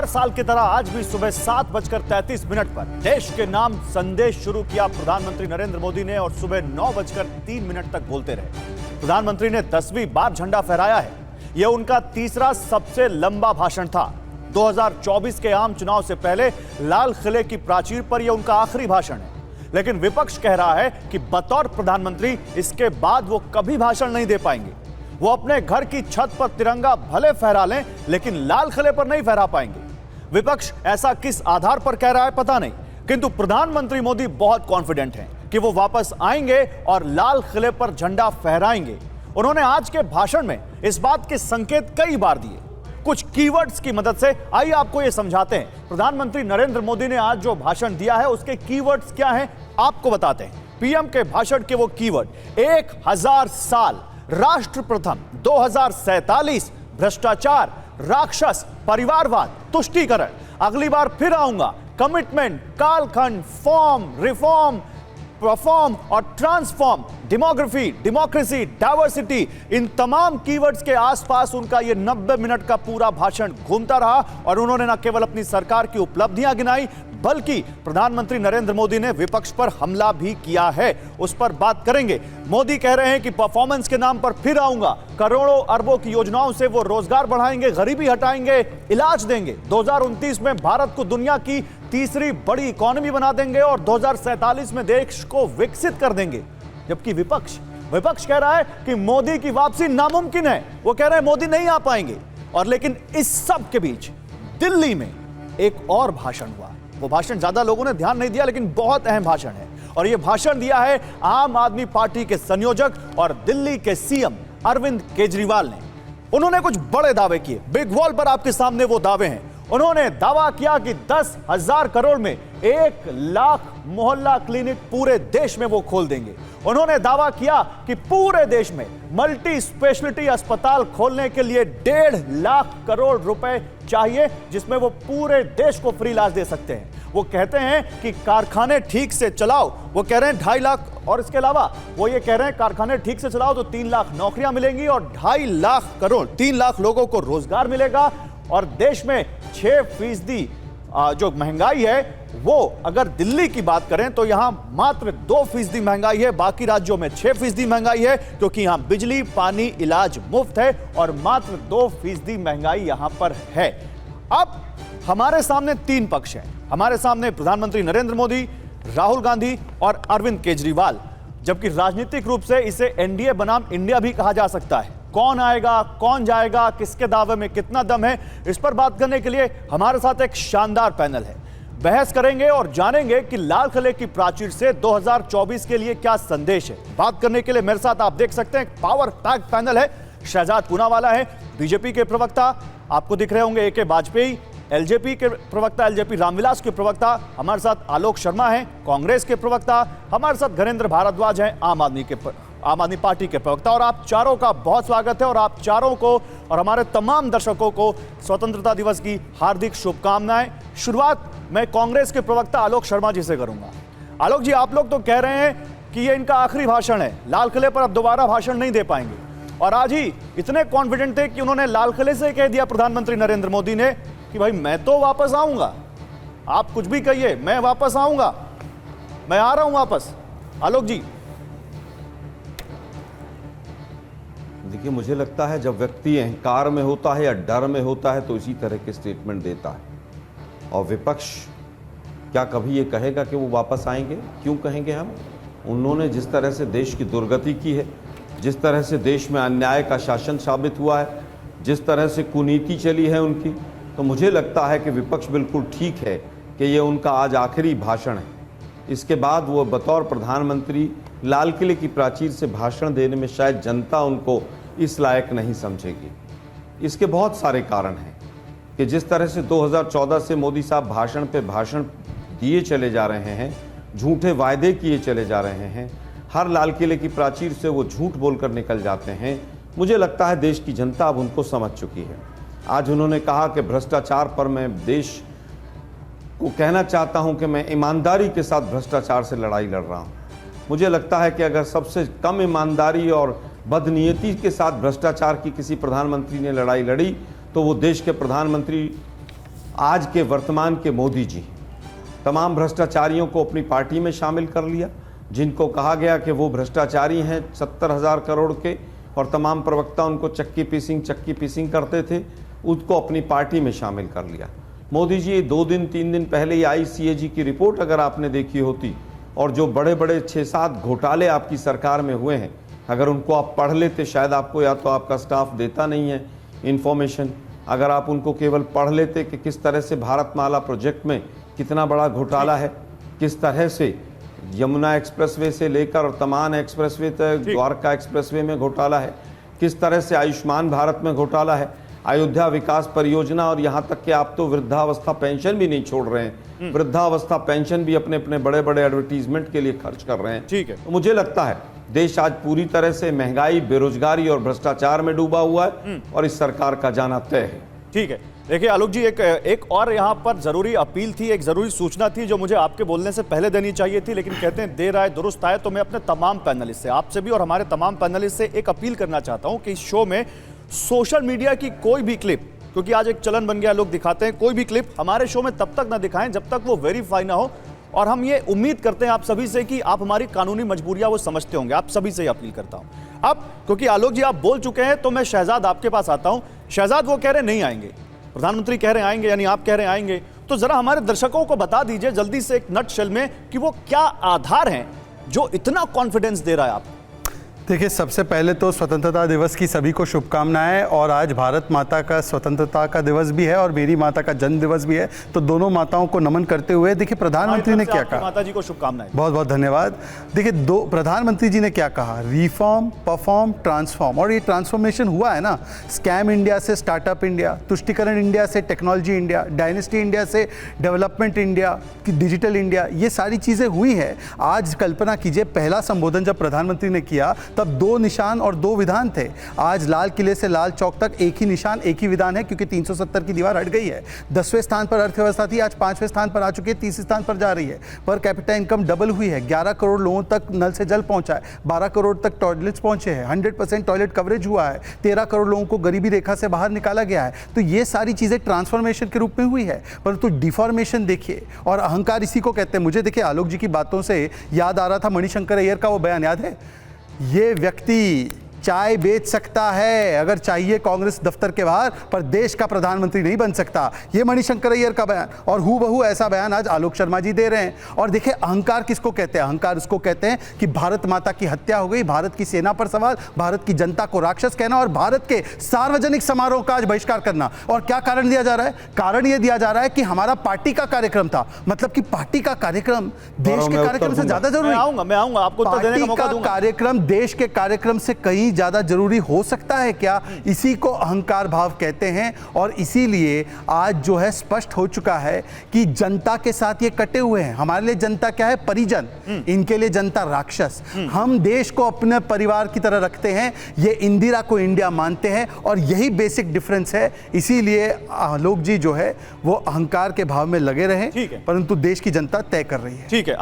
साल की तरह आज भी सुबह 7:33 पर देश के नाम संदेश शुरू किया प्रधानमंत्री नरेंद्र मोदी ने और सुबह 9:03 तक बोलते रहे। प्रधानमंत्री ने 10वीं बार झंडा फहराया है। यह उनका तीसरा सबसे लंबा भाषण था। 2024 के आम चुनाव से पहले लाल किले की प्राचीर पर यह उनका आखिरी भाषण है। लेकिन विपक्ष कह रहा है कि बतौर प्रधानमंत्री इसके बाद वो कभी भाषण नहीं दे पाएंगे। वो अपने घर की छत पर तिरंगा भले फहरा लें, लेकिन लाल किले पर नहीं फहरा पाएंगे। विपक्ष ऐसा किस आधार पर कह रहा है पता नहीं, किंतु प्रधानमंत्री मोदी बहुत कॉन्फिडेंट हैं कि वो वापस आएंगे और लाल किले पर झंडा फहराएंगे। उन्होंने आज के भाषण में इस बात के संकेत कई बार दिए। कुछ कीवर्ड्स की मदद से आइए आपको यह समझाते हैं। प्रधानमंत्री नरेंद्र मोदी ने आज जो भाषण दिया है उसके कीवर्ड्स क्या हैं, आपको बताते हैं। पीएम के भाषण के वो कीवर्ड: 1000 साल, राष्ट्र प्रथम, 2047, भ्रष्टाचार, राक्षस, परिवारवाद, तुष्टीकरण, अगली बार फिर आऊंगा, कमिटमेंट, कालखंड, फॉर्म, रिफॉर्म, परफॉर्म और ट्रांसफॉर्म, डेमोग्राफी, डेमोक्रेसी, डाइवर्सिटी, इन तमाम कीवर्ड्स के आसपास उनका यह 90 मिनट का पूरा भाषण घूमता रहा। और उन्होंने न केवल अपनी सरकार की उपलब्धियां गिनाई, बल्कि प्रधानमंत्री नरेंद्र मोदी ने विपक्ष पर हमला भी किया है। उस पर बात करेंगे। मोदी कह रहे हैं कि परफॉर्मेंस के नाम पर फिर आऊंगा, करोड़ों अरबों की योजनाओं से वो रोजगार बढ़ाएंगे, गरीबी हटाएंगे, इलाज देंगे, 2029 में भारत को दुनिया की तीसरी बड़ी इकोनॉमी बना देंगे और 2047 में देश को विकसित कर देंगे। जबकि विपक्ष कह रहा है कि मोदी की वापसी नामुमकिन है। वो कह रहे हैं मोदी नहीं आ पाएंगे। और लेकिन इस सब के बीच दिल्ली में एक और भाषण हुआ। वो भाषण ज्यादा लोगों ने ध्यान नहीं दिया, लेकिन बहुत अहम भाषण है। और यह भाषण दिया है आम आदमी पार्टी के संयोजक और दिल्ली के सीएम अरविंद केजरीवाल ने। उन्होंने कुछ बड़े दावे किए। बिग वॉल पर आपके सामने वो दावे हैं। उन्होंने दावा किया कि 10,000 करोड़ में 1 लाख मोहल्ला क्लिनिक पूरे देश में वो खोल देंगे। उन्होंने दावा किया कि पूरे देश में मल्टी स्पेशलिटी अस्पताल खोलने के लिए 1.5 लाख करोड़ रुपए चाहिए, जिसमें वो पूरे देश को फ्री इलाज दे सकते हैं। वो कहते हैं कि कारखाने ठीक से चलाओ। वो कह रहे हैं 2.5 लाख, और इसके अलावा वो ये कह रहे हैं कारखाने ठीक से चलाओ तो 3 लाख नौकरियां मिलेंगी और 2.5 लाख करोड़ 3 लाख लोगों को रोजगार मिलेगा। और देश में 6% जो महंगाई है, वो अगर दिल्ली की बात करें तो यहां मात्र 2% महंगाई है, बाकी राज्यों में 6% महंगाई है, क्योंकि यहां बिजली, पानी, इलाज मुफ्त है और मात्र 2% महंगाई यहां पर है। अब हमारे सामने 3 पक्ष हैं। हमारे सामने प्रधानमंत्री नरेंद्र मोदी, राहुल गांधी और अरविंद केजरीवाल। जबकि राजनीतिक रूप से इसे एनडीए बनाम इंडिया भी कहा जा सकता है। कौन आएगा, कौन जाएगा, किसके दावे में कितना दम है, इस पर बात करने के लिए हमारे साथ एक शानदार पैनल है। बहस करेंगे और जानेंगे कि लाल किले की प्राचीर से 2024 के लिए क्या संदेश है। बात करने के लिए मेरे साथ आप देख सकते हैं पावर पैक पैनल है। शहजाद पूनावाला है, बीजेपी के प्रवक्ता, आपको दिख रहे होंगे AK वाजपेयी, एलजेपी के प्रवक्ता, एलजेपी रामविलास के प्रवक्ता। हमारे साथ आलोक शर्मा हैं, कांग्रेस के प्रवक्ता। हमारे साथ घरेंद्र भारद्वाज हैं, आम आदमी पार्टी के प्रवक्ता। और आप चारों का बहुत स्वागत है और आप चारों को और हमारे तमाम दर्शकों को स्वतंत्रता दिवस की हार्दिक शुभकामनाएं। शुरुआत मैं कांग्रेस के प्रवक्ता आलोक शर्मा जी से करूंगा। आलोक जी, आप लोग तो कह रहे हैं कि ये इनका आखिरी भाषण है, लाल किले पर अब दोबारा भाषण नहीं दे पाएंगे, और आज ही इतने कॉन्फिडेंट थे कि उन्होंने लाल किले से कह दिया प्रधानमंत्री नरेंद्र मोदी ने कि भाई मैं तो वापस आऊंगा, आप कुछ भी कहिए, मैं वापस आऊंगा, मैं आ रहा हूं वापस। आलोक जी। देखिए, मुझे लगता है जब व्यक्ति अहंकार में होता है या डर में होता है तो इसी तरह के स्टेटमेंट देता है। और विपक्ष क्या कभी ये कहेगा कि वो वापस आएंगे? क्यों कहेंगे हम? उन्होंने जिस तरह से देश की दुर्गति की है, जिस तरह से देश में अन्याय का शासन साबित हुआ है, जिस तरह से कुनीति चली है उनकी, तो मुझे लगता है कि विपक्ष बिल्कुल ठीक है कि ये उनका आज आखिरी भाषण है। इसके बाद वो बतौर प्रधानमंत्री लाल किले की प्राचीर से भाषण देने में शायद जनता उनको इस लायक नहीं समझेगी। इसके बहुत सारे कारण हैं कि जिस तरह से 2014 से मोदी साहब भाषण पे भाषण दिए चले जा रहे हैं, झूठे वायदे किए चले जा रहे हैं, हर लाल किले की प्राचीर से वो झूठ बोलकर निकल जाते हैं। मुझे लगता है देश की जनता अब उनको समझ चुकी है। आज उन्होंने कहा कि भ्रष्टाचार पर मैं देश को कहना चाहता हूं कि मैं ईमानदारी के साथ भ्रष्टाचार से लड़ाई लड़ रहा हूं। मुझे लगता है कि अगर सबसे कम ईमानदारी और बदनीयती के साथ भ्रष्टाचार की किसी प्रधानमंत्री ने लड़ाई लड़ी तो वो देश के प्रधानमंत्री आज के वर्तमान के मोदी जी तमाम भ्रष्टाचारियों को अपनी पार्टी में शामिल कर लिया। जिनको कहा गया कि वो भ्रष्टाचारी हैं 70,000 करोड़ के, और तमाम प्रवक्ता उनको चक्की पीसिंग करते थे, उसको अपनी पार्टी में शामिल कर लिया। मोदी जी 2 दिन 3 दिन पहले ही ICAG की रिपोर्ट अगर आपने देखी होती, और जो बड़े बड़े 6-7 घोटाले आपकी सरकार में हुए हैं, अगर उनको आप पढ़ लेते, शायद आपको, या तो आपका स्टाफ देता नहीं है इन्फॉर्मेशन, अगर आप उनको केवल पढ़ लेते कि किस तरह से भारतमाला प्रोजेक्ट में कितना बड़ा घोटाला है, किस तरह से यमुना एक्सप्रेसवे से लेकर और तमाम एक्सप्रेसवे तक, द्वारका एक्सप्रेसवे में घोटाला है, किस तरह से आयुष्मान भारत में घोटाला है, अयोध्या विकास परियोजना, और यहाँ तक कि आप तो वृद्धावस्था पेंशन भी नहीं छोड़ रहे हैं, वृद्धावस्था पेंशन भी अपने अपने बड़े बड़े एडवर्टीजमेंट के लिए खर्च कर रहे हैं। ठीक है। तो मुझे लगता है देश आज पूरी तरह से महंगाई, बेरोजगारी और भ्रष्टाचार में डूबा हुआ है, और इस सरकार का जाना तय है। ठीक है। देखिए आलोक जी, एक और यहाँ पर जरूरी अपील थी, एक जरूरी सूचना थी जो मुझे आपके बोलने से पहले देनी चाहिए थी, लेकिन कहते हैं देर आए दुरुस्त आए। तो मैं अपने तमाम पैनलिस्ट से, आपसे भी और हमारे तमाम पैनलिस्ट से एक अपील करना चाहता हूँ कि इस शो में सोशल मीडिया की कोई भी क्लिप, क्योंकि आज एक चलन बन गया, लोग दिखाते हैं, कोई भी क्लिप हमारे शो में तब तक ना दिखाएं जब तक वो वेरीफाई ना हो। और हम ये उम्मीद करते हैं आप सभी से कि आप हमारी कानूनी मजबूरियां वो समझते होंगे। आप सभी से अपील करता हूं। अब क्योंकि आलोक जी आप बोल चुके हैं, तो मैं शहजाद आपके पास आता हूं। शहजाद, वो कह रहे नहीं आएंगे, प्रधानमंत्री कह रहे हैं आएंगे, यानी आप कह रहे हैं आएंगे, तो जरा हमारे दर्शकों को बता दीजिए जल्दी से एक नटशेल में कि वो क्या आधार हैं जो इतना कॉन्फिडेंस दे रहा है आपको। देखिए, सबसे पहले तो स्वतंत्रता दिवस की सभी को शुभकामनाएं। और आज भारत माता का स्वतंत्रता का दिवस भी है और मेरी माता का जन्म दिवस भी है, तो दोनों माताओं को नमन करते हुए देखिए प्रधानमंत्री ने क्या कहा। माता जी को शुभकामनाएं। बहुत बहुत धन्यवाद। देखिए, प्रधानमंत्री जी ने क्या कहा, रिफॉर्म, परफॉर्म, ट्रांसफॉर्म। और ये ट्रांसफॉर्मेशन हुआ है ना, स्कैम इंडिया से स्टार्टअप इंडिया, तुष्टिकरण इंडिया से टेक्नोलॉजी इंडिया, डायनेस्टी इंडिया से डेवलपमेंट इंडिया, डिजिटल इंडिया, ये सारी चीज़ें हुई हैं। आज कल्पना कीजिए, पहला संबोधन जब प्रधानमंत्री ने किया तब 2 निशान और 2 विधान थे। आज लाल किले से लाल चौक तक एक ही निशान, एक ही विधान है, क्योंकि 370 की दीवार हट गई है। 10वें स्थान पर अर्थव्यवस्था थी, आज 5वें स्थान पर आ चुकी है, 30 स्थान पर जा रही है। पर कैपिटा इनकम डबल हुई है, 11 करोड़ लोगों तक नल से जल पहुंचा है, 12 करोड़ तक टॉयलेट्स पहुंचे हैं, 100% टॉयलेट कवरेज हुआ है, 13 करोड़ लोगों को गरीबी रेखा से बाहर निकाला गया है। तो ये सारी चीज़ें ट्रांसफॉर्मेशन के रूप में हुई है। परंतु डिफॉर्मेशन देखिए, और अहंकार इसी को कहते हैं। मुझे देखिए आलोक जी की बातों से याद आ रहा था मणिशंकर अय्यर का वो बयान, याद है, ये व्यक्ति चाय बेच सकता है अगर चाहिए कांग्रेस दफ्तर के बाहर, पर देश का प्रधानमंत्री नहीं बन सकता। ये मणिशंकर अय्यर का बयान, और हूबहू ऐसा बयान आज आलोक शर्मा जी दे रहे हैं। और देखिए, अहंकार किसको कहते हैं? अहंकार उसको कहते हैं कि भारत माता की हत्या हो गई, भारत की सेना पर सवाल, भारत की जनता को राक्षस कहना और भारत के सार्वजनिक समारोह का आज बहिष्कार करना। और क्या कारण दिया जा रहा है? कारण यह दिया जा रहा है कि हमारा पार्टी का कार्यक्रम था। मतलब कि पार्टी का कार्यक्रम देश के कार्यक्रम से ज्यादा जरूरी। मैं आऊंगा आपको उत्तर देने का मौका दूंगा। कार्यक्रम देश के कार्यक्रम से कहीं ज्यादा जरूरी हो सकता है क्या? इसी को अहंकार भाव कहते हैं। और इसीलिए आज जो है स्पष्ट हो चुका है कि जनता के साथ ये कटे हुए हैं। हमारे लिए जनता क्या है? परिजन। इनके लिए जनता राक्षस। हम देश को अपने परिवार की तरह रखते हैं, ये इंदिरा को इंडिया मानते हैं, और यही बेसिक डिफरेंस है। इसीलिए आलोक जी जो है वो अहंकार के भाव में लगे रहे, परंतु देश की जनता तय कर रही है। ठीक है।